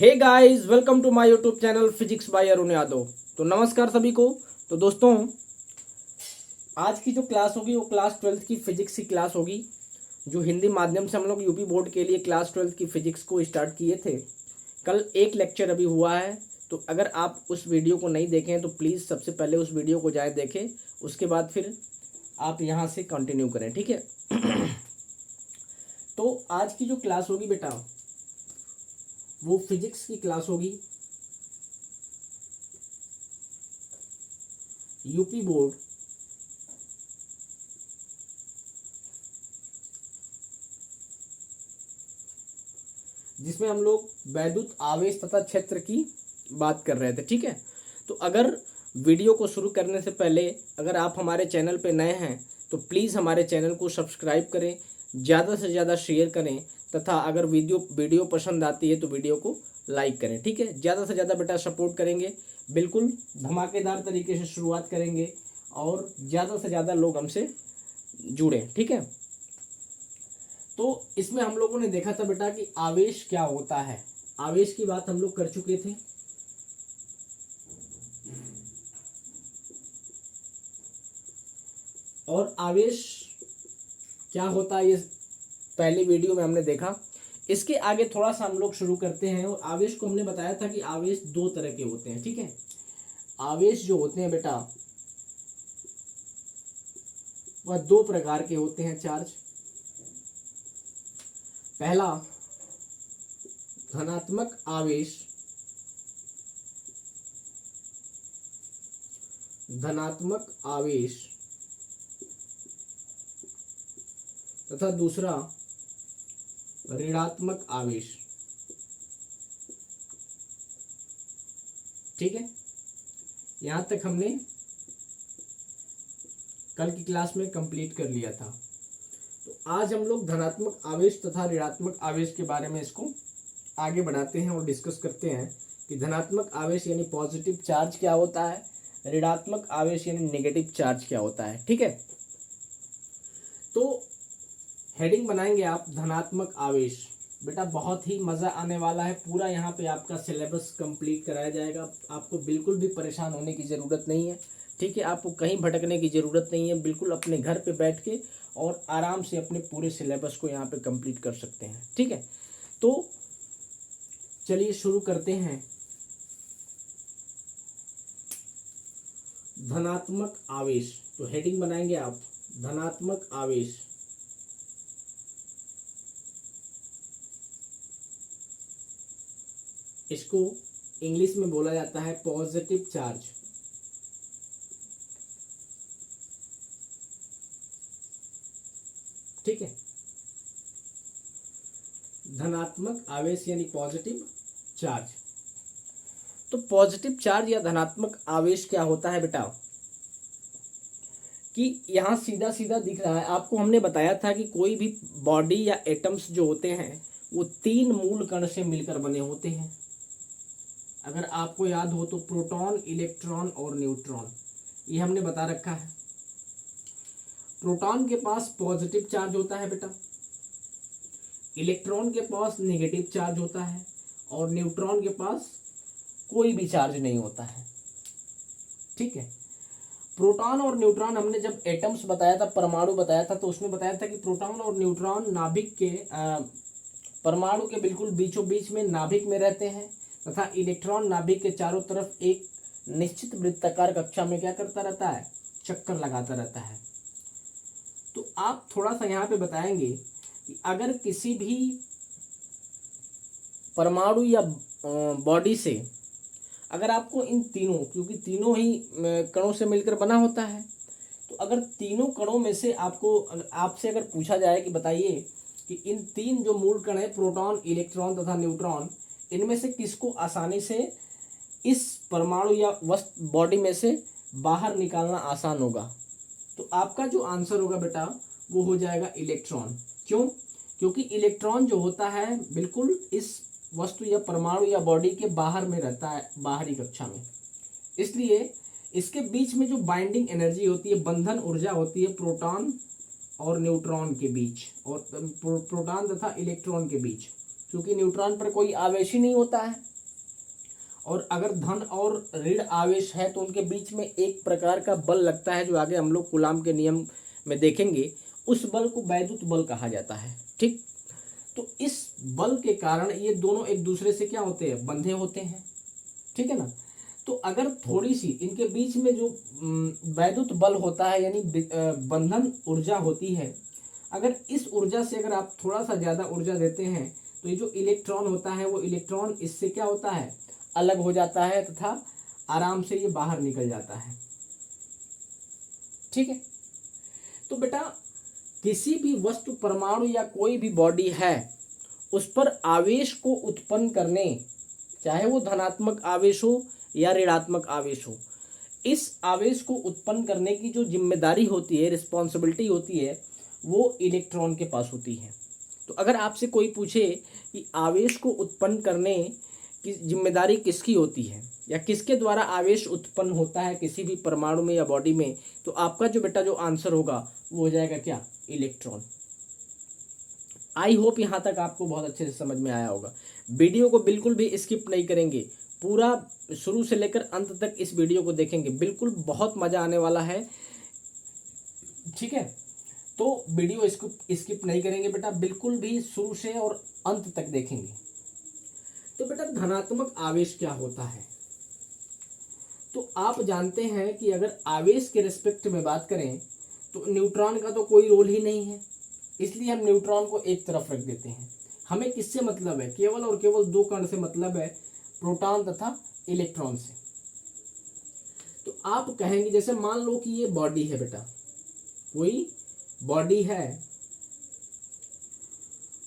Hey guys, welcome to my YouTube channel physics by Arun Yadav. तो नमस्कार सभी को। तो दोस्तों, आज की जो क्लास होगी वो क्लास 12th की फिजिक्स की क्लास होगी, जो हिंदी माध्यम से हम लोग यूपी बोर्ड के लिए क्लास 12th की फिजिक्स को स्टार्ट किए थे। कल एक लेक्चर अभी हुआ है, तो अगर आप उस वीडियो को नहीं देखें हैं तो प्लीज़ सबसे पहले उस वीडियो को जाए देखें, उसके बाद फिर आप यहाँ से कंटिन्यू करें, ठीक है। तो आज की जो क्लास होगी बेटा, वो फिजिक्स की क्लास होगी, यूपी बोर्ड जिसमें हम लोग वैद्युत आवेश तथा क्षेत्र की बात कर रहे थे, ठीक है। तो अगर वीडियो को शुरू करने से पहले अगर आप हमारे चैनल पे नए हैं तो प्लीज़ हमारे चैनल को सब्सक्राइब करें, ज़्यादा से ज़्यादा शेयर करें, तथा अगर वीडियो पसंद आती है तो वीडियो को लाइक करें, ठीक है। ज़्यादा से ज़्यादा बेटा सपोर्ट करेंगे, बिल्कुल धमाकेदार तरीके से शुरुआत करेंगे और ज़्यादा से ज़्यादा लोग हमसे जुड़ें, ठीक है। तो इसमें हम लोगों ने देखा था बेटा कि आवेश क्या होता है, आवेश की बात हम लोग कर चुके थे। और आवेश क्या होता है ये पहले वीडियो में हमने देखा। इसके आगे थोड़ा सा हम लोग शुरू करते हैं। और आवेश को हमने बताया था कि आवेश दो तरह के होते हैं, ठीक है। आवेश जो होते हैं बेटा वह दो प्रकार के होते हैं चार्ज। पहला धनात्मक आवेश, धनात्मक आवेश तथा दूसरा ऋणात्मक आवेश, ठीक है। यहां तक हमने कल की क्लास में कंप्लीट कर लिया था। तो आज हम लोग धनात्मक आवेश तथा ऋणात्मक आवेश के बारे में इसको आगे बढ़ाते हैं और डिस्कस करते हैं कि धनात्मक आवेश यानी पॉजिटिव चार्ज क्या होता है, ऋणात्मक आवेश यानी नेगेटिव चार्ज क्या होता है, ठीक है। तो हेडिंग बनाएंगे आप धनात्मक आवेश। बेटा बहुत ही मज़ा आने वाला है, पूरा यहाँ पे आपका सिलेबस कंप्लीट कराया जाएगा। आपको बिल्कुल भी परेशान होने की ज़रूरत नहीं है, ठीक है। आपको कहीं भटकने की ज़रूरत नहीं है, बिल्कुल अपने घर पे बैठ के और आराम से अपने पूरे सिलेबस को यहाँ पे कंप्लीट कर सकते हैं, ठीक है। तो चलिए शुरू करते हैं। धनात्मक आवेश, तो हेडिंग बनाएंगे आप धनात्मक आवेश। इसको इंग्लिश में बोला जाता है पॉजिटिव चार्ज, ठीक है। धनात्मक आवेश यानी पॉजिटिव चार्ज। तो पॉजिटिव चार्ज या धनात्मक आवेश क्या होता है बेटा, कि यहाँ सीधा सीधा दिख रहा है आपको। हमने बताया था कि कोई भी बॉडी या एटम्स जो होते हैं वो तीन मूल कण से मिलकर बने होते हैं। अगर आपको याद हो तो प्रोटॉन, इलेक्ट्रॉन और न्यूट्रॉन, ये हमने बता रखा है। प्रोटॉन के पास पॉजिटिव चार्ज होता है बेटा, इलेक्ट्रॉन के पास नेगेटिव चार्ज होता है और न्यूट्रॉन के पास कोई भी चार्ज नहीं होता है, ठीक है। प्रोटॉन और न्यूट्रॉन हमने जब एटम्स बताया था, परमाणु बताया था, तो उसमें बताया था कि प्रोटॉन और न्यूट्रॉन नाभिक के परमाणु के बिल्कुल बीचों बीच में नाभिक में रहते हैं, तथा इलेक्ट्रॉन नाभिक के चारों तरफ एक निश्चित वृत्ताकार कक्षा में क्या करता रहता है, चक्कर लगाता रहता है। तो आप थोड़ा सा यहाँ पे बताएंगे कि अगर किसी भी परमाणु या बॉडी से अगर आपको इन तीनों, क्योंकि तीनों ही कणों से मिलकर बना होता है, तो अगर तीनों कणों में से आपसे अगर पूछा जाए कि बताइए कि इन तीन जो मूल कण है प्रोटॉन, इलेक्ट्रॉन तथा न्यूट्रॉन, इनमें से किसको आसानी से इस परमाणु या बॉडी में से बाहर निकालना आसान होगा, तो आपका जो आंसर होगा बेटा वो हो जाएगा इलेक्ट्रॉन। क्यों? क्योंकि इलेक्ट्रॉन जो होता है बिल्कुल इस वस्तु या परमाणु या बॉडी के बाहर में रहता है, बाहरी कक्षा में। इसलिए इसके बीच में जो बाइंडिंग एनर्जी होती है, बंधन ऊर्जा होती है प्रोटॉन और न्यूट्रॉन के बीच और प्रोटॉन तथा इलेक्ट्रॉन के बीच, क्योंकि न्यूट्रॉन पर कोई आवेश ही नहीं होता है, और अगर धन और ऋण आवेश है तो उनके बीच में एक प्रकार का बल लगता है, जो आगे हम लोग कूलाम के नियम में देखेंगे। उस बल को वैद्युत बल कहा जाता है। ठीक, तो इस बल के कारण ये दोनों एक दूसरे से क्या होते हैं, बंधे होते हैं। ठीक है ना। तो अगर थोड़ी सी इनके बीच में जो वैद्युत बल होता है, यानी बंधन ऊर्जा होती है, अगर इस ऊर्जा से अगर आप थोड़ा सा ज़्यादा ऊर्जा देते हैं तो ये जो इलेक्ट्रॉन होता है वो इलेक्ट्रॉन इससे क्या होता है, अलग हो जाता है तथा आराम से ये बाहर निकल जाता है। ठीक है। तो बेटा किसी भी वस्तु, परमाणु या कोई भी बॉडी है, उस पर आवेश को उत्पन्न करने, चाहे वो धनात्मक आवेश हो या ऋणात्मक आवेश हो, इस आवेश को उत्पन्न करने की जो जिम्मेदारी होती है, रिस्पॉन्सिबिलिटी होती है, वो इलेक्ट्रॉन के पास होती है। तो अगर आपसे कोई पूछे कि आवेश को उत्पन्न करने की जिम्मेदारी किसकी होती है या किसके द्वारा आवेश उत्पन्न होता है किसी भी परमाणु में या बॉडी में, तो आपका जो बेटा जो आंसर होगा वो हो जाएगा क्या, इलेक्ट्रॉन। आई होप यहाँ तक आपको बहुत अच्छे से समझ में आया होगा। वीडियो को बिल्कुल भी स्किप नहीं करेंगे, पूरा शुरू से लेकर अंत तक इस वीडियो को देखेंगे, बिल्कुल बहुत मज़ा आने वाला है। ठीक है, तो वीडियो इसको स्किप नहीं करेंगे बेटा, बिल्कुल भी शुरू से और अंत तक देखेंगे। तो बेटा धनात्मक आवेश क्या होता है, तो आप जानते हैं कि अगर आवेश के रिस्पेक्ट में बात करें तो न्यूट्रॉन का तो कोई रोल ही नहीं है, इसलिए हम न्यूट्रॉन को एक तरफ रख देते हैं। हमें किससे मतलब है, केवल और केवल दो कण से मतलब है, प्रोटॉन तथा इलेक्ट्रॉन से। तो आप कहेंगे, जैसे मान लो कि ये बॉडी है बेटा, कोई बॉडी है,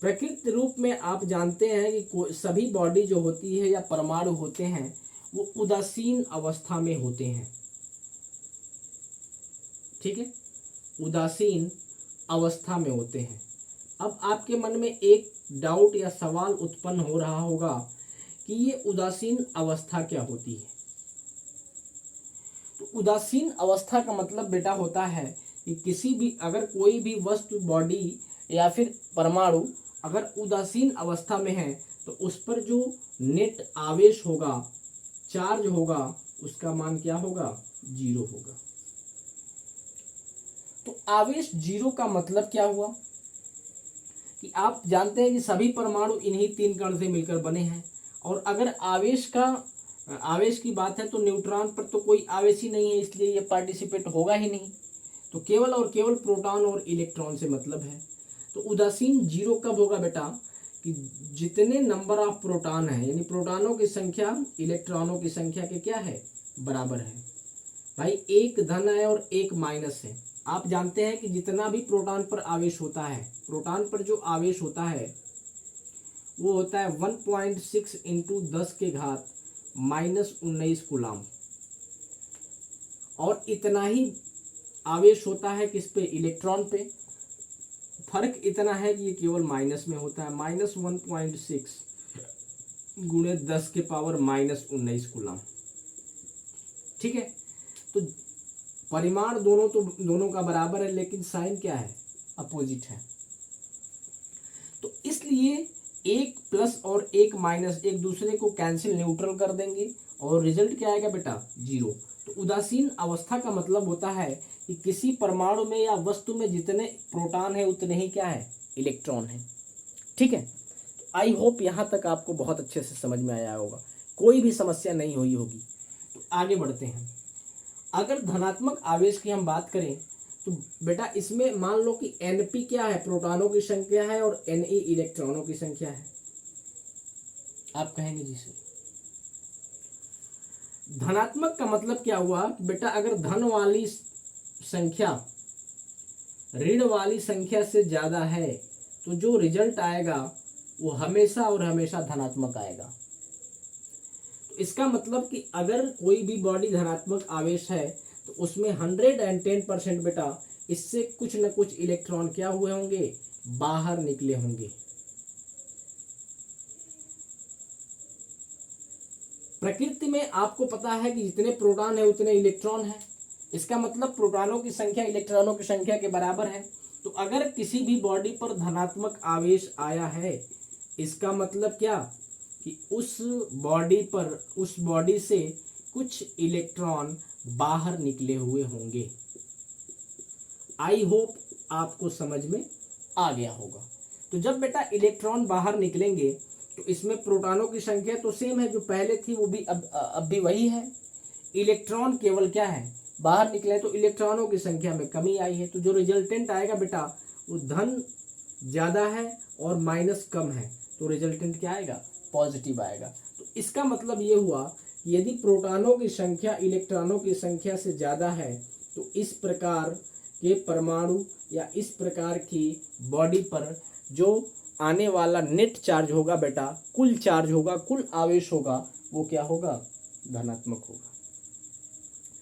प्रकृति रूप में आप जानते हैं कि सभी बॉडी जो होती है या परमाणु होते हैं वो उदासीन अवस्था में होते हैं। ठीक है, उदासीन अवस्था में होते हैं। अब आपके मन में एक डाउट या सवाल उत्पन्न हो रहा होगा कि ये उदासीन अवस्था क्या होती है। तो उदासीन अवस्था का मतलब बेटा होता है कि किसी भी, अगर कोई भी वस्तु, बॉडी या फिर परमाणु अगर उदासीन अवस्था में है तो उस पर जो नेट आवेश होगा, चार्ज होगा, उसका मान क्या होगा, जीरो होगा। तो आवेश जीरो का मतलब क्या हुआ कि आप जानते हैं कि सभी परमाणु इन्हीं तीन कण से मिलकर बने हैं, और अगर आवेश की बात है तो न्यूट्रॉन पर तो कोई आवेश ही नहीं है, इसलिए ये पार्टिसिपेट होगा ही नहीं। तो केवल और केवल प्रोटॉन और इलेक्ट्रॉन से मतलब है। तो उदासीन जीरो कब होगा बेटा, कि जितने नंबर ऑफ प्रोटॉन है, यानी प्रोटॉनों की संख्या इलेक्ट्रॉनों की संख्या के क्या है, बराबर है। भाई एक धन है और एक माइनस है। आप जानते हैं कि जितना भी प्रोटॉन पर आवेश होता है, प्रोटॉन पर जो आवेश होता है वो होता है 1.6 इंटू 10 के घात -19 कूलाम, और इतना ही आवेश होता है किस पे, इलेक्ट्रॉन पे। फर्क इतना है कि ये केवल माइनस में होता है, -1.6 गुणे 10 के पावर -19 कूलाम। ठीक है, तो परिमाण दोनों का बराबर है, लेकिन साइन क्या है, अपोजिट है। तो इसलिए एक प्लस और एक माइनस एक दूसरे को कैंसिल, न्यूट्रल कर देंगे, और रिजल्ट क्या आएगा बेटा, जीरो। तो उदासीन अवस्था का मतलब होता है कि किसी परमाणु में या वस्तु में जितने प्रोटॉन है उतने ही क्या है, इलेक्ट्रॉन है। ठीक है, तो आई होप यहाँ तक आपको बहुत अच्छे से समझ में आया होगा, कोई भी समस्या नहीं हुई होगी। तो आगे बढ़ते हैं। अगर धनात्मक आवेश की हम बात करें तो बेटा इसमें मान लो कि Np क्या है, प्रोटॉनों की संख्या है, और Ne इलेक्ट्रॉनों की संख्या है। आप कहेंगे जी सर, धनात्मक का मतलब क्या हुआ, बेटा अगर धन वाली संख्या ऋण वाली संख्या से ज्यादा है तो जो रिजल्ट आएगा वो हमेशा और हमेशा धनात्मक आएगा। तो इसका मतलब कि अगर कोई भी बॉडी धनात्मक आवेश है तो उसमें 110% बेटा इससे कुछ न कुछ इलेक्ट्रॉन क्या हुए होंगे, बाहर निकले होंगे। प्रकृति में आपको पता है कि जितने प्रोटॉन है उतने इलेक्ट्रॉन है, इसका मतलब प्रोटॉनों की संख्या इलेक्ट्रॉनों की संख्या के बराबर है। तो अगर किसी भी बॉडी पर धनात्मक आवेश आया है, इसका मतलब क्या कि उस बॉडी से कुछ इलेक्ट्रॉन बाहर निकले हुए होंगे। आई होप आपको समझ में आ गया होगा। तो जब बेटा इलेक्ट्रॉन बाहर निकलेंगे तो इसमें प्रोटॉनों की संख्या तो सेम है, जो पहले थी वो भी अब भी वही है। इलेक्ट्रॉन केवल क्या है, बाहर निकले, तो इलेक्ट्रॉनों की संख्या में कमी आई है। तो जो रिजल्टेंट आएगा बेटा वो धन ज़्यादा है और माइनस कम है, तो रिजल्टेंट क्या आएगा, पॉजिटिव आएगा। तो इसका मतलब ये हुआ यदि प्रोटॉनों की संख्या इलेक्ट्रॉनों की संख्या से ज़्यादा है तो इस प्रकार के परमाणु या इस प्रकार की बॉडी पर जो आने वाला नेट चार्ज होगा बेटा, कुल चार्ज होगा, कुल आवेश होगा, वो क्या होगा, धनात्मक होगा।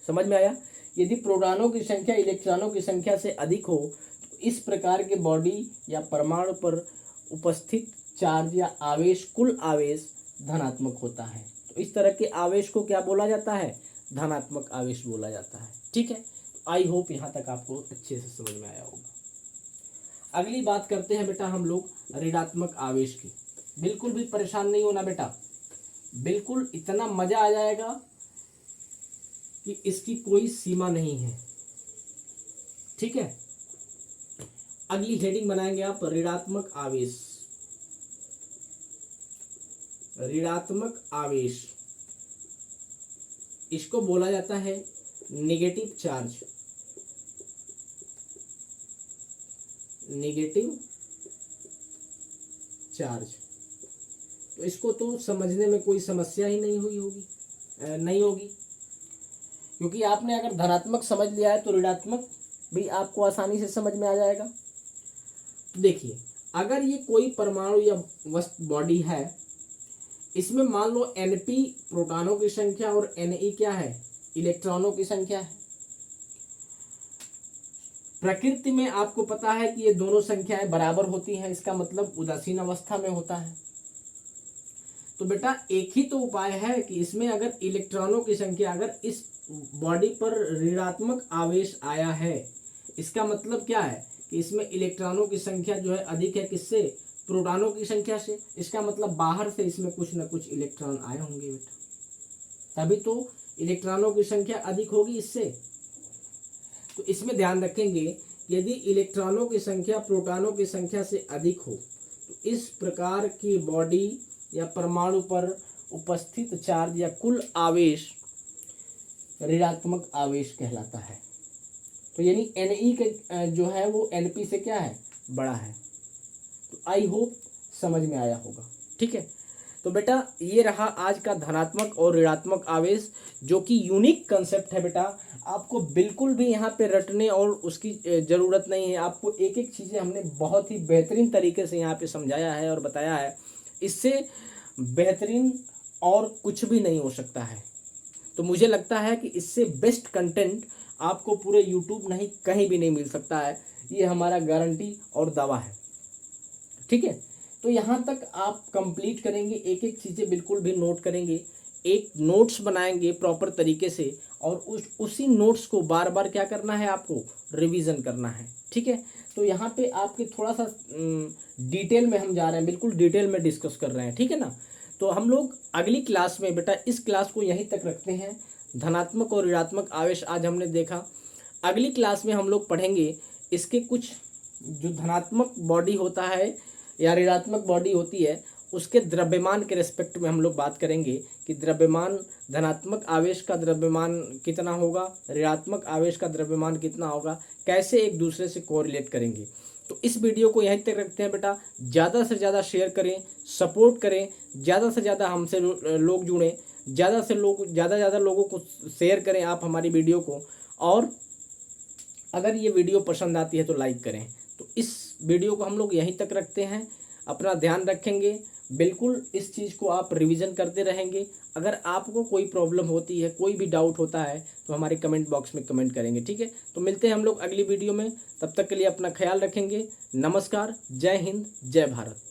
समझ में आया। यदि प्रोटॉनों की संख्या इलेक्ट्रॉनों की संख्या से अधिक हो तो इस प्रकार के बॉडी या परमाणु पर उपस्थित चार्ज या आवेश, कुल आवेश धनात्मक होता है। तो इस तरह के आवेश को क्या बोला जाता है, धनात्मक आवेश बोला जाता है। ठीक है, आई होप यहाँ तक आपको अच्छे से समझ में आया होगा। अगली बात करते हैं बेटा हम लोग ऋणात्मक आवेश की। बिल्कुल भी परेशान नहीं होना बेटा, बिल्कुल इतना मजा आ जाएगा कि इसकी कोई सीमा नहीं है। ठीक है, अगली हेडिंग बनाएंगे आप ऋणात्मक आवेश। ऋणात्मक आवेश इसको बोला जाता है नेगेटिव चार्ज। नेगेटिव चार्ज, तो इसको तो समझने में कोई समस्या ही नहीं होगी, क्योंकि आपने अगर धनात्मक समझ लिया है तो ऋणात्मक भी आपको आसानी से समझ में आ जाएगा। तो देखिए, अगर ये कोई परमाणु या वस्तु बॉडी है, इसमें मान लो Np प्रोटॉनों की संख्या और Ne क्या है, इलेक्ट्रॉनों की संख्या है। प्रकृति में आपको पता है कि ये दोनों संख्याएं बराबर होती हैं, इसका मतलब उदासीन अवस्था में होता है। तो बेटा एक ही तो उपाय है कि इसमें अगर इलेक्ट्रॉनों की संख्या, अगर इस बॉडी पर ऋणात्मक आवेश आया है, इसका मतलब क्या है कि इसमें इलेक्ट्रॉनों की संख्या जो है अधिक है, किससे, प्रोटॉनों की संख्या से। इसका मतलब बाहर से इसमें कुछ न कुछ इलेक्ट्रॉन आए होंगे बेटा, तभी तो इलेक्ट्रॉनों की संख्या अधिक होगी इससे। तो इसमें ध्यान रखेंगे, यदि इलेक्ट्रॉनों की संख्या प्रोटॉनों की संख्या से अधिक हो तो इस प्रकार की बॉडी या परमाणु पर उपस्थित चार्ज या कुल आवेश ऋणात्मक आवेश कहलाता है। तो यानी Ne का जो है वो Np से क्या है, बड़ा है। तो आई होप समझ में आया होगा। ठीक है, तो बेटा ये रहा आज का धनात्मक और ऋणात्मक आवेश, जो कि यूनिक कंसेप्ट है बेटा। आपको बिल्कुल भी यहाँ पे रटने और उसकी ज़रूरत नहीं है। आपको एक एक चीज़ें हमने बहुत ही बेहतरीन तरीके से यहाँ पे समझाया है और बताया है। इससे बेहतरीन और कुछ भी नहीं हो सकता है। तो मुझे लगता है कि इससे बेस्ट कंटेंट आपको पूरे यूट्यूब नहीं, कहीं भी नहीं मिल सकता है। ये हमारा गारंटी और दावा है। ठीक है, तो यहाँ तक आप कंप्लीट करेंगे, एक एक चीज़ें बिल्कुल भी नोट करेंगे, एक नोट्स बनाएंगे प्रॉपर तरीके से, और उसी नोट्स को बार बार क्या करना है, आपको रिवीजन करना है। ठीक है, तो यहाँ पे आपके थोड़ा सा डिटेल में हम जा रहे हैं, बिल्कुल डिटेल में डिस्कस कर रहे हैं। ठीक है ना, तो हम लोग अगली क्लास में बेटा इस क्लास को यहीं तक रखते हैं। धनात्मक और ऋणात्मक आवेश आज हमने देखा। अगली क्लास में हम लोग पढ़ेंगे इसके कुछ, जो धनात्मक बॉडी होता है या ऋणात्मक बॉडी होती है, उसके द्रव्यमान के रेस्पेक्ट में हम लोग बात करेंगे कि द्रव्यमान, धनात्मक आवेश का द्रव्यमान कितना होगा, ऋणात्मक आवेश का द्रव्यमान कितना होगा, कैसे एक दूसरे से कोरिलेट करेंगे। तो इस वीडियो को यहीं तक रखते हैं बेटा। ज़्यादा से ज़्यादा शेयर करें, सपोर्ट करें, ज़्यादा से ज़्यादा हमसे लोग जुड़ें, ज़्यादा लोगों को शेयर करें आप हमारी वीडियो को, और अगर ये वीडियो पसंद आती है तो लाइक करें। तो इस वीडियो को हम लोग यहीं तक रखते हैं। अपना ध्यान रखेंगे, बिल्कुल इस चीज़ को आप रिवीजन करते रहेंगे। अगर आपको कोई प्रॉब्लम होती है, कोई भी डाउट होता है, तो हमारे कमेंट बॉक्स में कमेंट करेंगे। ठीक है, तो मिलते हैं हम लोग अगली वीडियो में। तब तक के लिए अपना ख्याल रखेंगे। नमस्कार, जय हिंद, जय भारत।